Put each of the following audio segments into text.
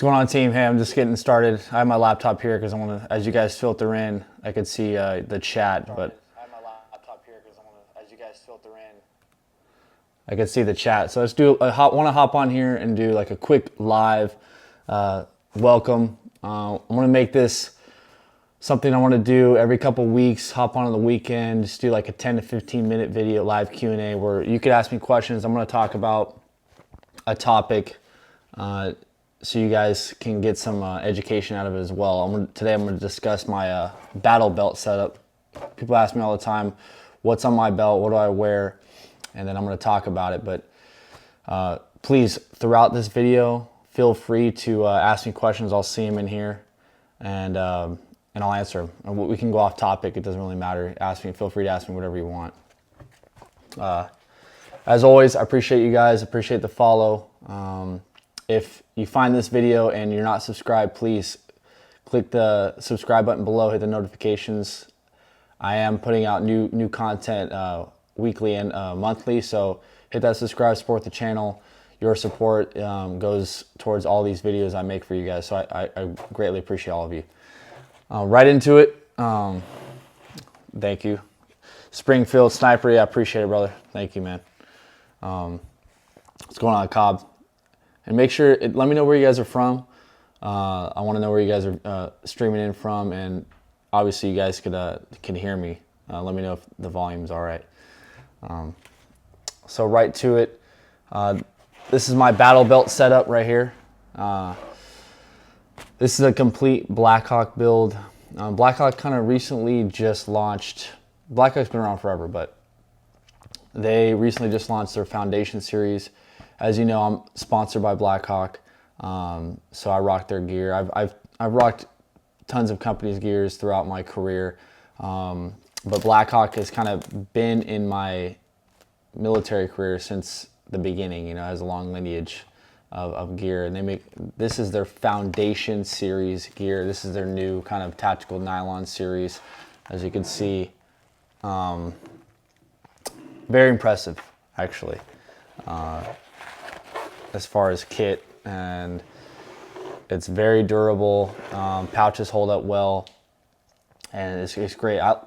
What's going on, team? Hey, I'm just getting started. I have my laptop here because I want to, as you guys filter in, I could see the chat, but I have my laptop here because I want to, as you guys filter in, I could see the chat. So let's do want to hop on here and do like a quick live welcome. I want to make this something I want to do every couple weeks. Hop on the weekend, just do like a 10 to 15 minute video live Q&A where you could ask me questions. I'm going to talk about a topic. So you guys can get some education out of it as well. Today I'm going to discuss my battle belt setup. People ask me all the time, what's on my belt, what do I wear, and then I'm going to talk about it. But please, throughout this video, feel free to ask me questions. I'll see them in here, and I'll answer them. And we can go off topic. It doesn't really matter. Feel free to ask me whatever you want. As always, I appreciate you guys. Appreciate the follow. If you find this video and you're not subscribed, please click the subscribe button below, hit the notifications. I am putting out new content weekly and monthly, so hit that subscribe, support the channel. Your support goes towards all these videos I make for you guys, so I greatly appreciate all of you. Right into it. Thank you. Springfield Sniper, yeah, I appreciate it, brother. Thank you, man. What's going on, Cobb? And make sure, let me know where you guys are from. I want to know where you guys are streaming in from, and obviously you guys can hear me. Let me know if the volume's all right. So right to it. This is my battle belt setup right here. This is a complete Blackhawk build. Blackhawk kind of recently just launched. Blackhawk's been around forever, but they recently just launched their Foundation series. As you know, I'm sponsored by Blackhawk, so I rock their gear. I've rocked tons of companies' gears throughout my career, but Blackhawk has kind of been in my military career since the beginning. You know, has a long lineage of gear, and this is their Foundation series gear. This is their new kind of tactical nylon series, as you can see. Very impressive, actually. As far as kit, and it's very durable. Pouches hold up well, and it's great. I'm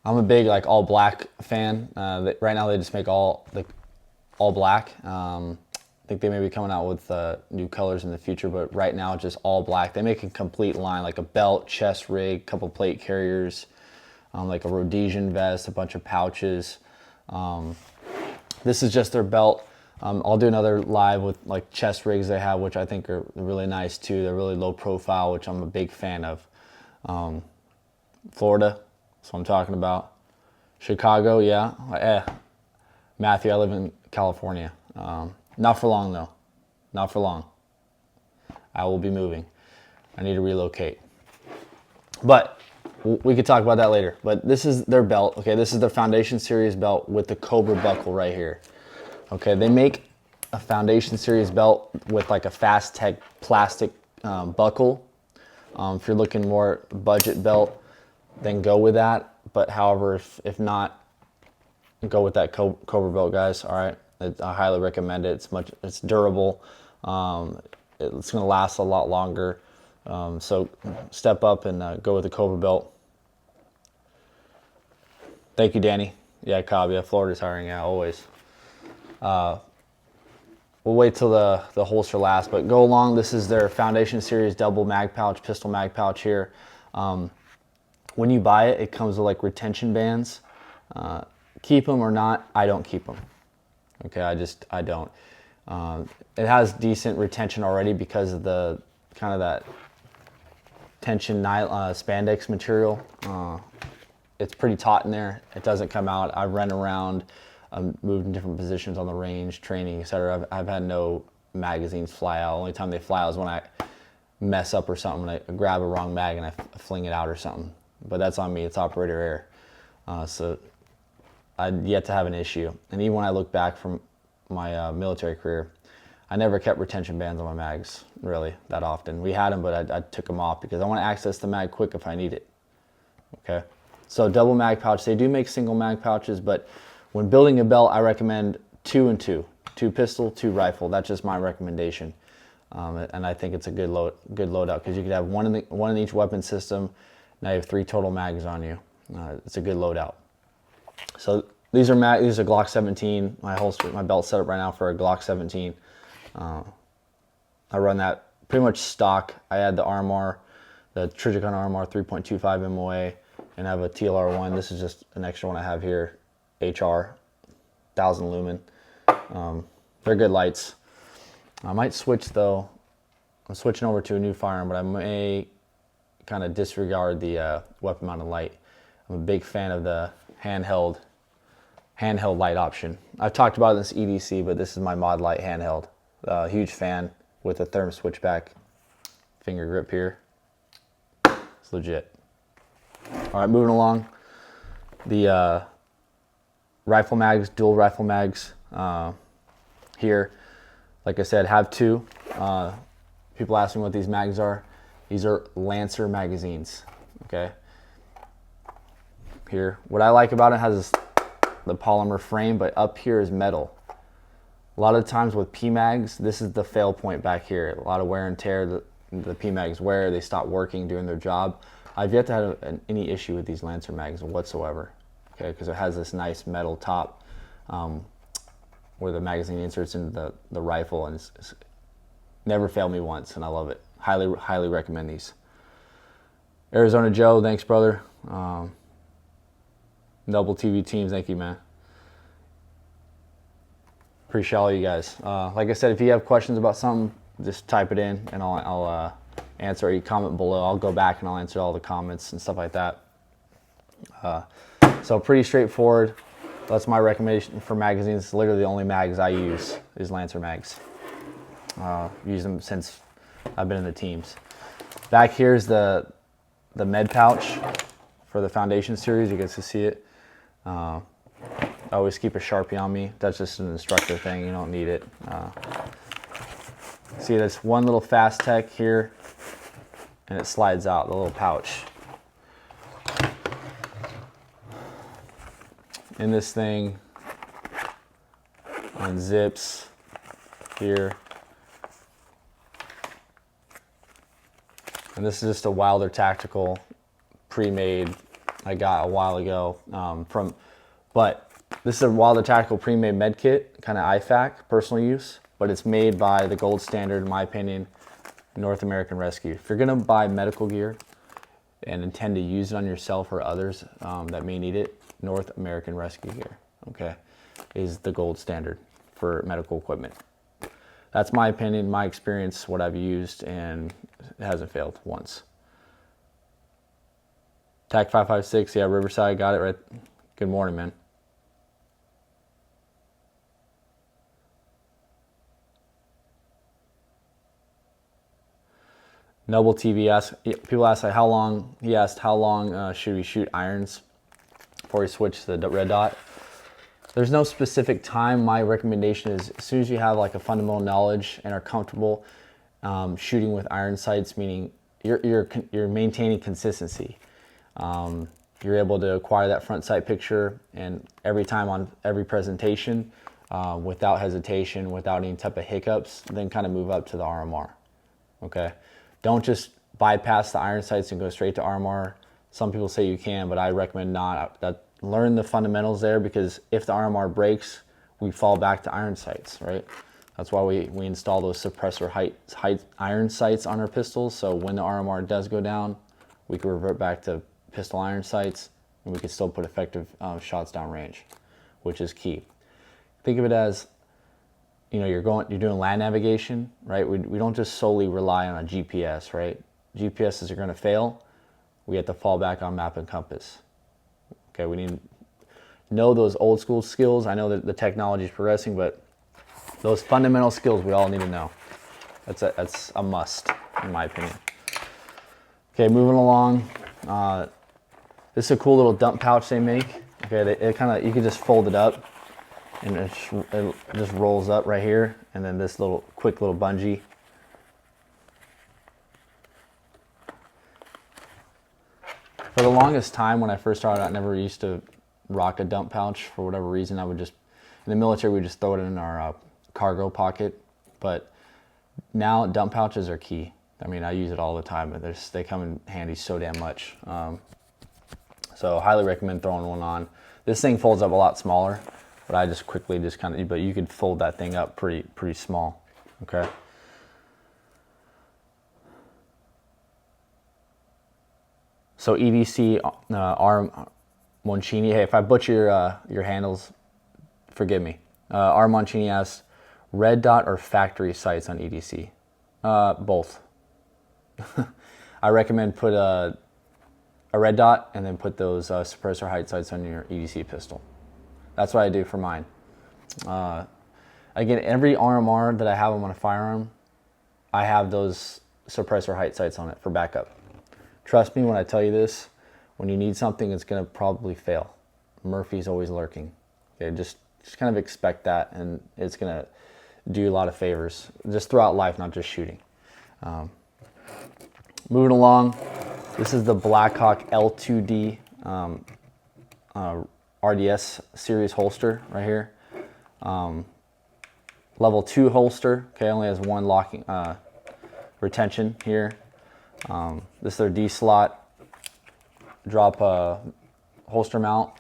a big like all black fan. Right now they just make all black. I think they may be coming out with new colors in the future, but right now just all black. They make a complete line, like a belt, chest rig, couple plate carriers, like a Rhodesian vest, a bunch of pouches. This is just their belt. I'll do another live with like chest rigs they have, which I think are really nice too. They're really low profile, which I'm a big fan of. Florida, that's what I'm talking about. Chicago, yeah. Matthew, I live in California. Not for long though. Not for long. I will be moving. I need to relocate. But we could talk about that later. But this is their belt. Okay, this is the Foundation Series belt with the Cobra buckle right here. Okay, they make a Foundation Series belt with like a Fast Tech plastic buckle. If you're looking more budget belt, then go with that. But however, if not, go with that Cobra belt, guys. All right, I highly recommend it. It's durable. It's gonna last a lot longer. So step up and go with the Cobra belt. Thank you, Danny. Yeah, Cobb. Yeah, Florida's hiring. Yeah, always. We'll wait till the holster last, but go along. This is their Foundation Series double mag pouch, pistol mag pouch here. When you buy it, it comes with like retention bands. Keep them or not, I don't keep them. Okay, I don't. It has decent retention already because of the kind of that tension spandex material. It's pretty taut in there. It doesn't come out. I've run around. Moved in different positions on the range, training, etc. I've had no magazines fly out. Only time they fly out is when I mess up or something, when I grab a wrong mag and I fling it out or something. But that's on me. It's operator error. So I'd yet to have an issue. And even when I look back from my military career, I never kept retention bands on my mags, really, that often. We had them, but I took them off because I want to access the mag quick if I need it. Okay? So double mag pouch. They do make single mag pouches, but when building a belt, I recommend 2 and 2. 2 pistol, 2 rifle. That's just my recommendation. and I think it's a good loadout because you could have one in each weapon system. Now you have 3 total mags on you. It's a good loadout. So these are Glock 17. My belt set up right now for a Glock 17. I run that pretty much stock. I add the Armor, the Trijicon Armor 3.25 MOA, and I have a TLR1. This is just an extra one I have here, HR, 1000 lumen. They're good lights. I might switch though. I'm switching over to a new firearm, but I may kind of disregard the weapon mounted light. I'm a big fan of the handheld light option. I've talked about this EDC, but this is my mod light handheld. Huge fan with a therm switchback finger grip here. It's legit. All right, moving along. The rifle mags, dual rifle mags here. Like I said, have 2. People ask me what these mags are. These are Lancer magazines, okay? Here, what I like about it has the polymer frame, but up here is metal. A lot of times with PMags, this is the fail point back here. A lot of wear and tear the PMags wear, they stop working, doing their job. I've yet to have any issue with these Lancer mags whatsoever, okay? Because it has this nice metal top where the magazine inserts into the rifle, and it's never failed me once, and I love it. Highly recommend these. Arizona Joe, thanks brother. Double TV teams, thank you, man. Appreciate all you guys. Like I said, if you have questions about something, just type it in and I'll answer. You comment below. I'll go back and I'll answer all the comments and stuff like that. So pretty straightforward. That's my recommendation for magazines. It's literally the only mags I use is Lancer mags. Use them since I've been in the teams. Back here's the med pouch for the Foundation series. You guys can see it. I always keep a Sharpie on me. That's just an instructor thing. You don't need it. See, there's one little fast tech here, and it slides out, the little pouch. In this thing, unzips here. And this is just a Wilder Tactical pre-made I got a while ago but this is a Wilder Tactical pre-made med kit, kind of IFAK, personal use, but it's made by the gold standard, in my opinion, North American Rescue. If you're gonna buy medical gear and intend to use it on yourself or others that may need it, North American Rescue Gear, okay, is the gold standard for medical equipment. That's my opinion, my experience, what I've used, and it hasn't failed once. TAC 556, yeah, Riverside, got it right. Good morning, man. Noble TV asks, people ask like how long, he asked how long should we shoot irons before we switch to the red dot. There's no specific time. My recommendation is as soon as you have like a fundamental knowledge and are comfortable shooting with iron sights, meaning you're maintaining consistency. You're able to acquire that front sight picture and every time on every presentation without hesitation, without any type of hiccups, then kind of move up to the RMR, okay? Don't just bypass the iron sights and go straight to RMR. Some people say you can, but I recommend not. Learn the fundamentals there, because if the RMR breaks, we fall back to iron sights, right? That's why we install those suppressor height iron sights on our pistols, so when the RMR does go down, we can revert back to pistol iron sights, and we can still put effective shots down range, which is key. Think of it as, you know, you're doing land navigation, right? We don't just solely rely on a GPS, right? GPSs are going to fail. We have to fall back on map and compass. Okay, we need to know those old school skills. I know that the technology is progressing, but those fundamental skills we all need to know. That's a must, in my opinion. Okay, moving along. This is a cool little dump pouch they make. Okay, you can just fold it up, and it just rolls up right here, and then this quick little bungee. For the longest time when I first started, I never used to rock a dump pouch for whatever reason. I would just, in the military, we just throw it in our cargo pocket. But Now dump pouches are key. I mean, I use it all the time, but they come in handy so damn much. So highly recommend throwing one on. This thing folds up a lot smaller, but I just quickly just kind of, but you could fold that thing up pretty small, okay? So EDC R. Moncini, hey, if I butcher your handles, forgive me. R. Moncini asks, red dot or factory sights on EDC? Both. I recommend put a red dot and then put those suppressor height sights on your EDC pistol. That's what I do for mine. Again, every RMR that I have on a firearm, I have those suppressor height sights on it for backup. Trust me when I tell you this, when you need something, it's gonna probably fail. Murphy's always lurking. Okay, just kind of expect that, and it's gonna do you a lot of favors, just throughout life, not just shooting. Moving along, this is the Blackhawk L2D RDS series holster right here. Level 2 holster, okay, only has one locking retention here. This is their D slot drop holster mount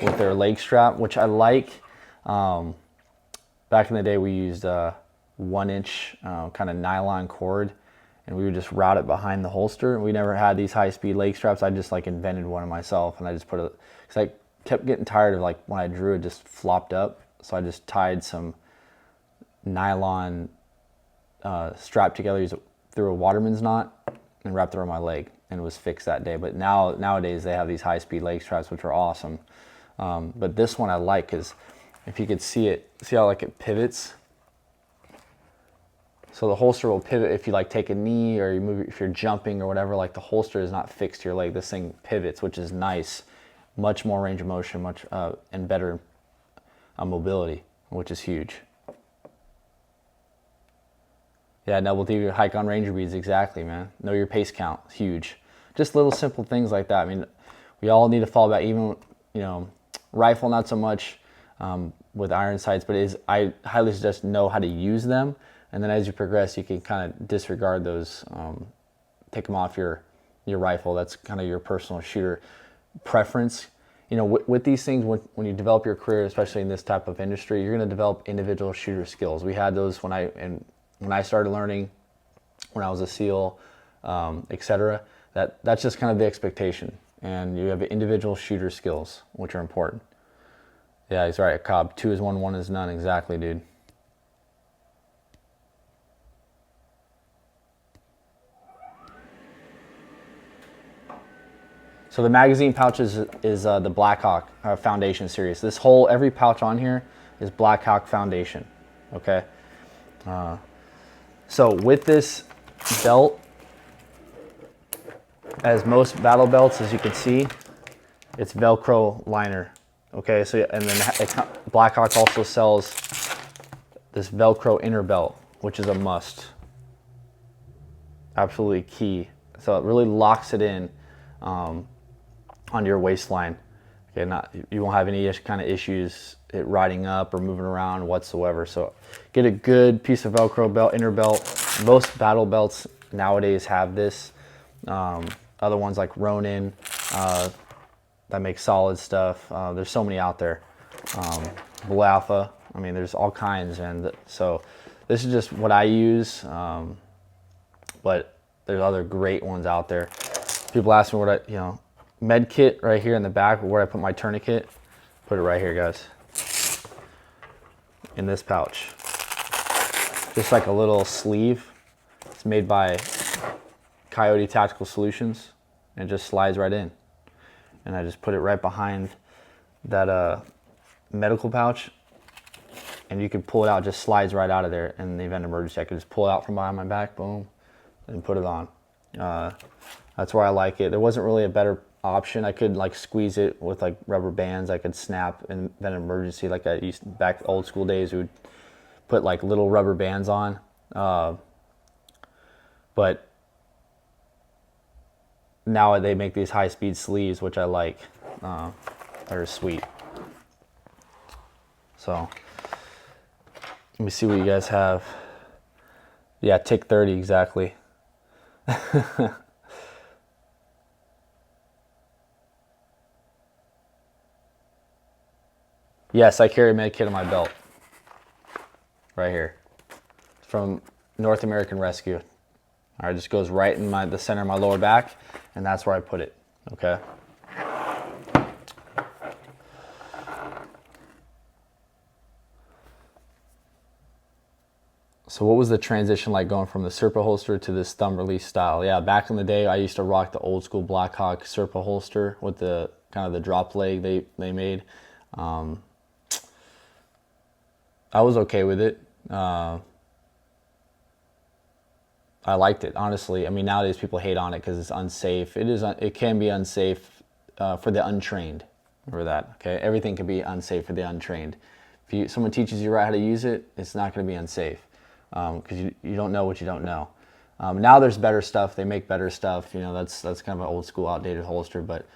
with their leg strap, which I like. Back in the day, we used 1-inch kind of nylon cord, and we would just route it behind the holster. We never had these high-speed leg straps. I just like invented one myself, and I just put it, because I kept getting tired of, like, when I drew it just flopped up. So I just tied some nylon strap together, through a waterman's knot, and wrapped it around my leg, and it was fixed that day. But nowadays they have these high-speed leg straps, which are awesome. But this one I like, because if you could see it, see how like it pivots. So the holster will pivot if you like take a knee or you move, if you're jumping or whatever. Like the holster is not fixed to your leg. This thing pivots, which is nice. Much more range of motion, and better mobility, which is huge. Yeah, double D your hike on Ranger beads, exactly, man. Know your pace count, huge. Just little simple things like that. I mean, we all need to fall back. Even, you know, rifle not so much with iron sights, but I highly suggest know how to use them. And then as you progress, you can kind of disregard those, take them off your rifle. That's kind of your personal shooter preference. You know, with these things, when you develop your career, especially in this type of industry, you're going to develop individual shooter skills. We had those when I started learning, when I was a SEAL, etc. That's just kind of the expectation. And you have individual shooter skills, which are important. Yeah, he's right, Cobb. 2 is 1, 1 is none. Exactly, dude. So the magazine pouch is the Blackhawk Foundation series. Every pouch on here is Blackhawk Foundation, okay? So with this belt, as most battle belts, as you can see, it's Velcro liner, okay? So, and then Blackhawk also sells this Velcro inner belt, which is a must. Absolutely key. So it really locks it in on your waistline. Okay, you won't have any kind of issues it riding up or moving around whatsoever. So get a good piece of Velcro belt, inner belt. Most battle belts nowadays have this. Other ones like Ronin that make solid stuff. There's so many out there. Blue Alpha. I mean, there's all kinds, and so this is just what I use. But there's other great ones out there. People ask me what med kit right here in the back, where I put my tourniquet. Put it right here, guys, in this pouch. Just like a little sleeve. It's made by Coyote Tactical Solutions, and it just slides right in. And I just put it right behind that medical pouch, and you can pull it out. It just slides right out of there in the event of emergency. I could just pull it out from behind my back, boom, and put it on. That's where I like it. There wasn't really a better option. I could like squeeze it with like rubber bands. I could snap in event of emergency, like I used back old school days. We would put like little rubber bands on. But now they make these high-speed sleeves, which I like. They're sweet. So let me see what you guys have. Yeah, tick 30 exactly. Yes, I carry a med kit on my belt right here from North American Rescue. All right, it just goes right in the center of my lower back, and that's where I put it. Okay. So what was the transition like going from the Serpa holster to this thumb release style? Yeah, back in the day, I used to rock the old school Blackhawk Serpa holster with the kind of the drop leg they made. Um, I was okay with it. I liked it, honestly. I mean, nowadays people hate on it because it's unsafe. It can be unsafe for the untrained. Remember that, okay? Everything can be unsafe for the untrained. If someone teaches you right how to use it, it's not going to be unsafe because you don't know what you don't know. Now there's better stuff. They make better stuff. You know, that's kind of an old school, outdated holster. But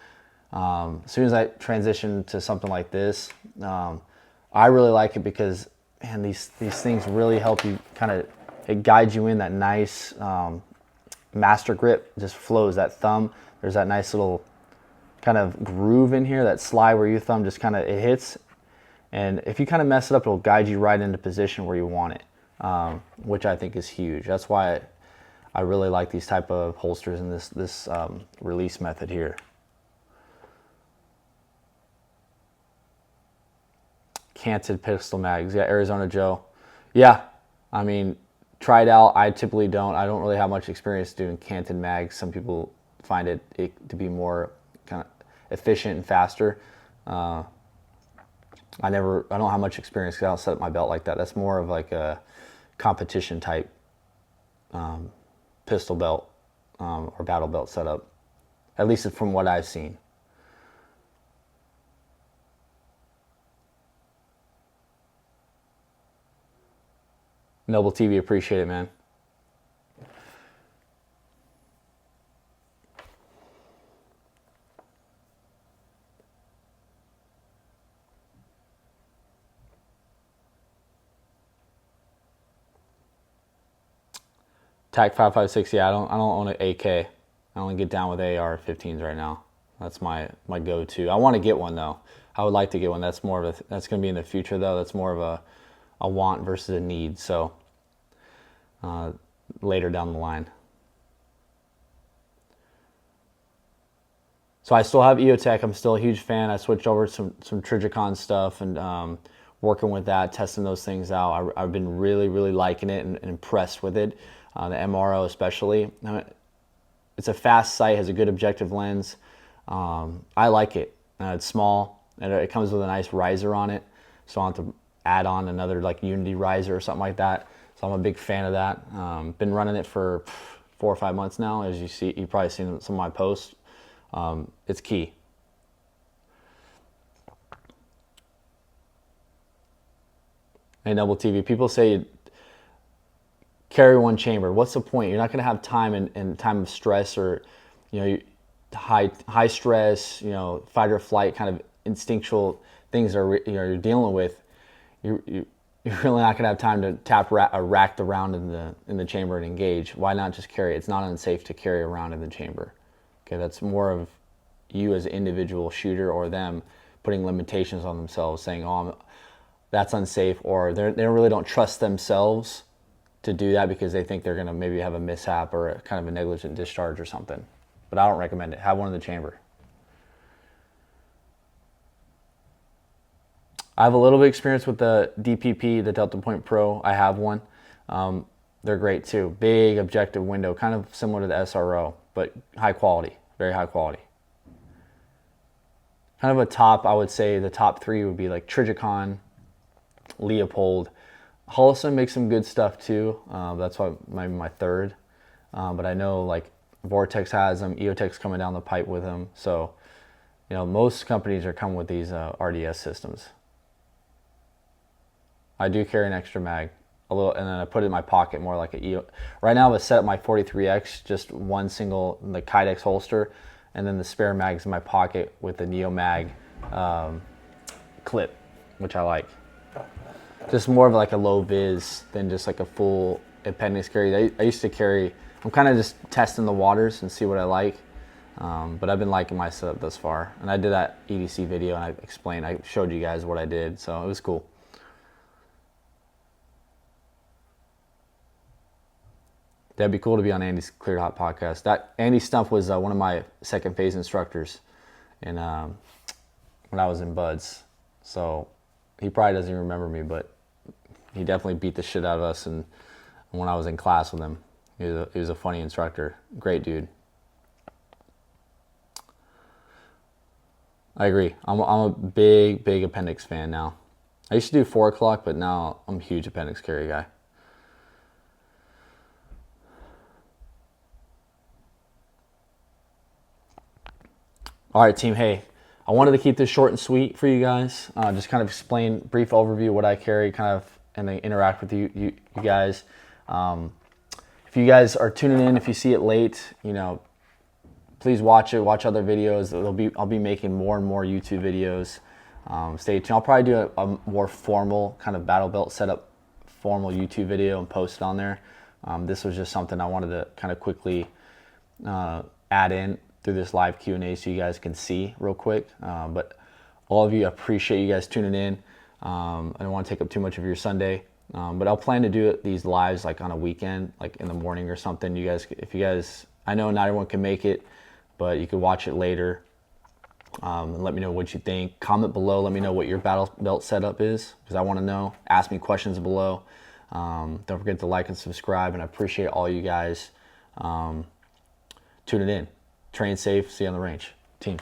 as soon as I transitioned to something like this, I really like it because, man, these things really help you kind of, it guides you in that nice master grip, just flows that thumb. There's that nice little kind of groove in here, that slide where your thumb just kind of, it hits. And if you kind of mess it up, it'll guide you right into position where you want it, which I think is huge. That's why I really like these type of holsters and this release method here. Canted pistol mags. Yeah, Arizona Joe. Yeah, I mean, try it out. I typically don't. I don't really have much experience doing canted mags. Some people find it to be more kind of efficient and faster. I don't have much experience because I don't set up my belt like that. That's more of like a competition type pistol belt or battle belt setup, at least from what I've seen. Noble TV, appreciate it, man. TAC 556. Yeah, I don't own an AK. I only get down with AR-15s right now. That's my go-to. I want to get one though. I would like to get one. That's more of that's going to be in the future though. That's more of a want versus a need. So later down the line. So I still have EOTech. I'm still a huge fan. I switched over to some Trijicon stuff and working with that, testing those things out. I've been really, really liking it and impressed with it. The MRO especially. It's a fast sight, has a good objective lens. I like it. It's small, and it comes with a nice riser on it, so I don't have to add on another like Unity riser or something like that. So I'm a big fan of that. Been running it for 4 or 5 months now. As you see, you've probably seen some of my posts. It's key. Hey, Noble TV, people say carry one chamber. What's the point? You're not going to have time in time of stress or, you know, high stress, you know, fight or flight kind of instinctual things are you're dealing with. You're really not going to have time to rack the round in the chamber and engage. Why not just carry it? It's not unsafe to carry a round in the chamber. Okay, that's more of you as an individual shooter or them putting limitations on themselves, saying, "Oh, that's unsafe," or they really don't trust themselves to do that because they think they're going to maybe have a mishap or a kind of a negligent discharge or something. But I don't recommend it. Have one in the chamber. I have a little bit of experience with the DPP, the Delta Point Pro. I have one. They're great too. Big objective window, kind of similar to the SRO, but high quality, very high quality. Kind of a top, I would say the top three would be like Trijicon, Leopold. Hullison makes some good stuff too. That's why maybe my third. But I know like Vortex has them, EOTech's coming down the pipe with them. So, you know, most companies are coming with these RDS systems. I do carry an extra mag, a little, and then I put it in my pocket more like a EO. Right now, I've set up my 43X, just one single, the Kydex holster, and then the spare mags in my pocket with the Neo Mag clip, which I like. Just more of like a low vis than just like a full appendix carry. I used to carry, I'm kind of just testing the waters and see what I like. But I've been liking my setup thus far. And I did that EDC video and I showed you guys what I did. So it was cool. That'd be cool to be on Andy's Cleared Hot podcast. That Andy Stump was one of my second phase instructors, and when I was in Buds, so he probably doesn't even remember me, but he definitely beat the shit out of us. And when I was in class with him, he was a funny instructor, great dude. I agree. I'm a big appendix fan now. I used to do 4 o'clock, but now I'm a huge appendix carry guy. All right, team. Hey, I wanted to keep this short and sweet for you guys. Just kind of explain, brief overview of what I carry, kind of, and then interact with you guys. If you guys are tuning in, if you see it late, please watch it. Watch other videos. I'll be making more and more YouTube videos. Stay tuned. I'll probably do a more formal kind of battle belt setup, formal YouTube video and post it on there. This was just something I wanted to kind of quickly add in through this live Q&A so you guys can see real quick. But all of you, I appreciate you guys tuning in. I don't want to take up too much of your Sunday, but I'll plan to do these lives like on a weekend, like in the morning or something. If you guys, I know not everyone can make it, but you can watch it later. And let me know what you think. Comment below. Let me know what your battle belt setup is, because I want to know. Ask me questions below. Don't forget to like and subscribe, and I appreciate all you guys tuning in. Train safe. See you on the range. Teams.